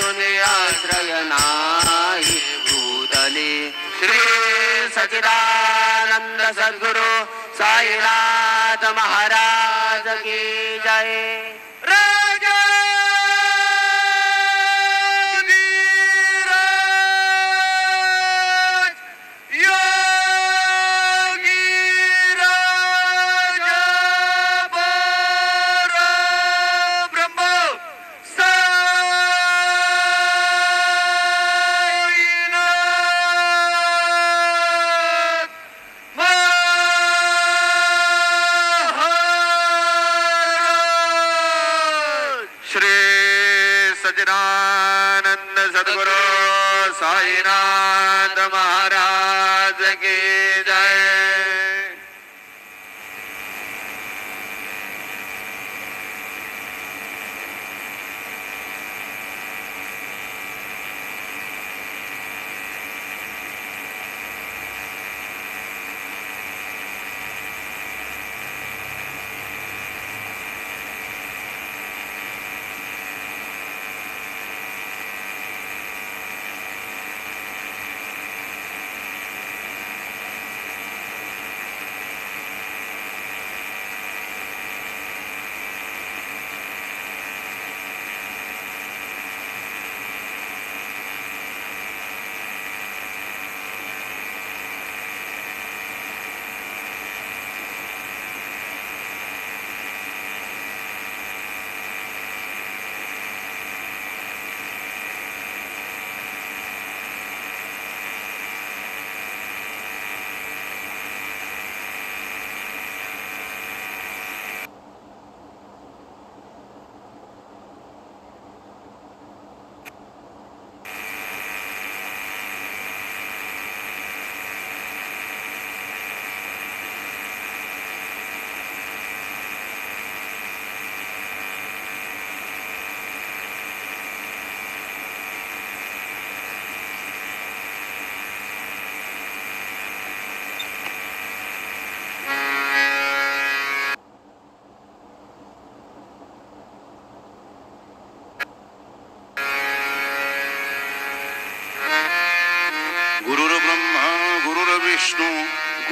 आश्रय नाही भूतले. श्री सच्चिदानंद सद्गुरु साईनाथ महाराज की जय. सच्चिदानंद सद्गुरु साईनाथ महाराज की जय.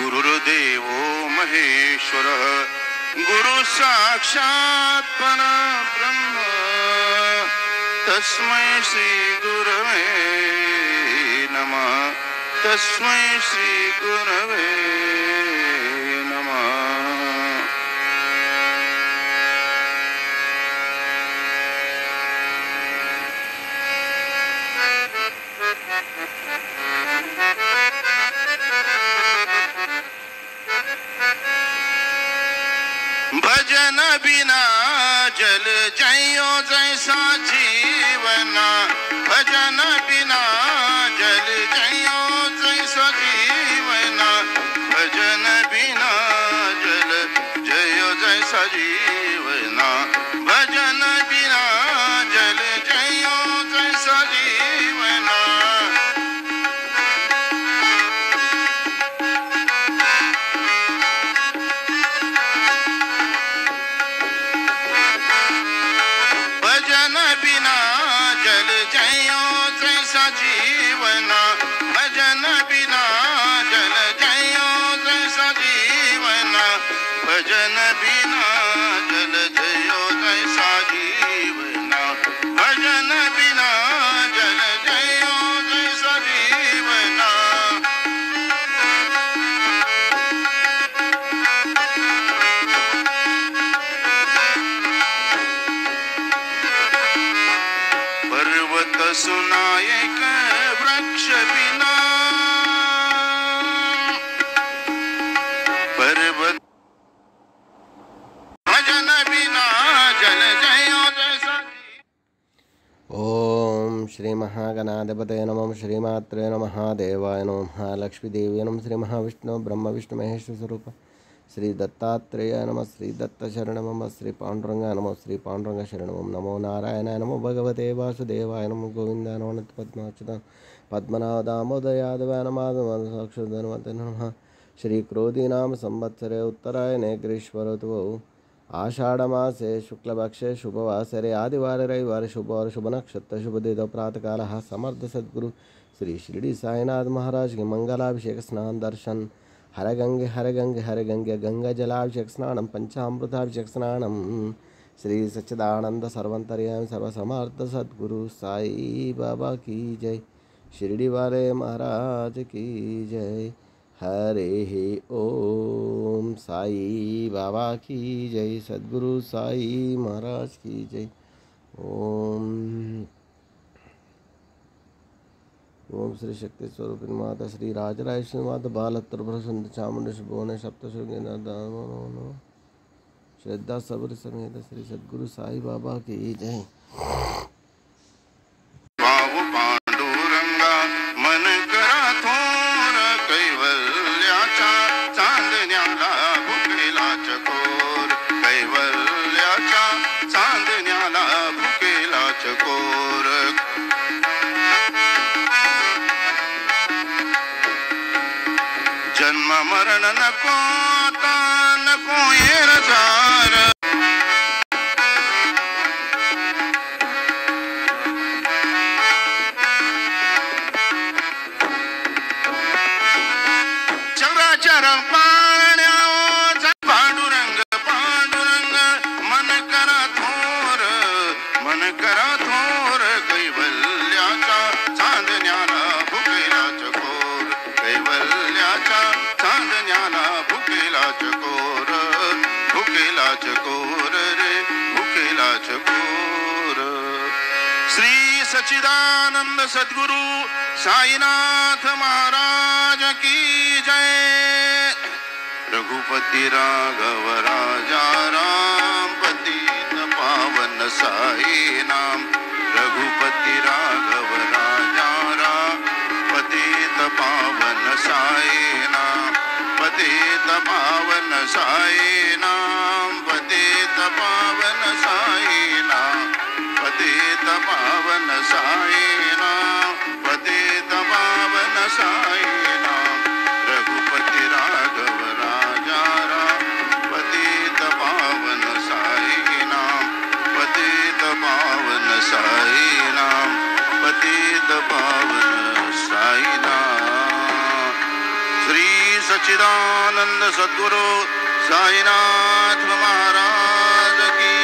गुरुर्देवो महेश्वरः गुरु साक्षात् परब्रह्म तस्मै श्री गुरवे नमः. तस्मै श्री गुरवे नमः. भजन बिना जल जयो जैसा जीवना. भजन बिना जल जयो जैसा जीवना. भजन बिना जल जयो जैसा जीवना. भजन बिना जल जयो जैसा जीवना. जीवना भजन बिना जल जयो जैसा जीवना. भजन बिना जल जयो जैसा जीवना. भजन बिना जल जयो जैसा जीवना. पर्वत सुनाए वृक्ष बिना. पर्वत भजन बिना जल जयो जैसा. ओम श्री महागणाधिपतये नमः. श्रीमात्रे नमः. देवाय नमः. लक्ष्मीदेवी नमः. श्री महाविष्णु ब्रह्म विष्णु महेश्वर स्वरूप श्री दत्तात्रेय नमः. श्री दत्त शरण नमः. श्री पांडुरंग नमः. श्री पांडुरंग शरण नमो नारायणाय नमो भगवते वासुदेवाय नमो गोविंदाय नमो पद्माच्युताय पद्मनाभ दामोदर यादवाय नमः. नमः. श्री क्रोधी नाम संवत्सरे उत्तरायणे ग्रीष्म ऋतुः आषाढ़मासे शुक्लपक्षे शुभवासरे आदिवार रविवार शुभ और शुभ नक्षत्र शुभ दिन प्रातः काल समर्थ सद्गुरु श्री शिरडी साईनाथ महाराज के मंगलाभिषेक स्नान दर्शन हर गंगे हर गंगे हर गंगे गंगा जलाभिषेक स्नानम पंचामृताभिषेक स्नानम श्री सच्चिदानंद सर्वंतर्यामी सर्वसमर्थ सद्गुरु साई बाबा की जय। शिरडी वाले महाराज की जय। हरे ओम साई बाबा की जय। सद्गुरु साई महाराज की जय। ओम श्री शक्ति स्वरूपिणी माता श्री राजराजेश्वरी माता बालत्र प्रसन्न चामुंडेश्वरी भुवन सप्तशृंगी नंदन श्रद्धा सबरी समेत श्री सद्गुरु साई बाबा की जय। भाव पांडुरंगा मन करा थोर कैवल्याचा चांदण्याला भुकेला चकोर कैवल्याच्या चांदण्याला भुकेला चकोर जन्म मरण नको आता नको येर झार चराचर पाण्यावर पांडुरंग पांडुरंग मन करा थोर कैवल्याच्या चांदण्याला भुकेला चकोर कैवल्याच्या चांदण्याला भुकेला चकोर रे भुकेला चकोर। श्री सच्चिदानंद सद्गुरु साईनाथ महाराज की जय। रघुपति राघव राजा राम पतित पावन साई नाम रघुपति राघव राजा राम पतित पावन साई नाम पतित पावन साई नाम पतित पावन साई नाम पतित पावन साई नाम पतित पावन साई नाम रघुपति राघव राजा राम पतित पावन साई नाम पतित पावन साई नाम पतित पावन साई नाम। श्री सच्चिदानंद सद्गुरु साईनाथ महाराज की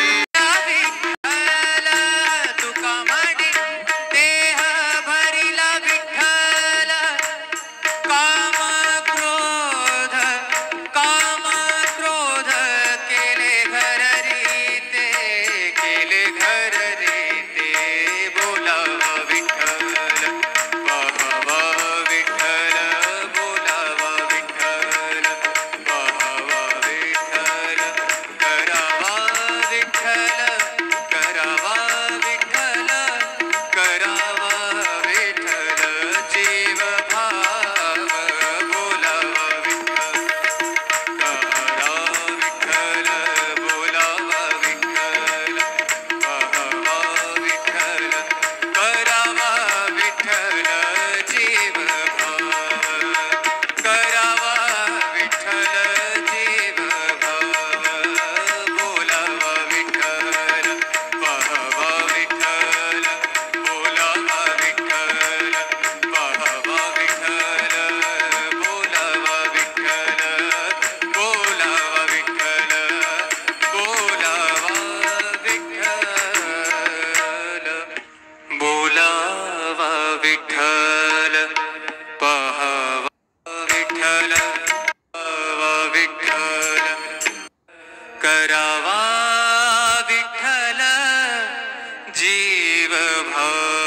करावा विठ्ठल जीव भाव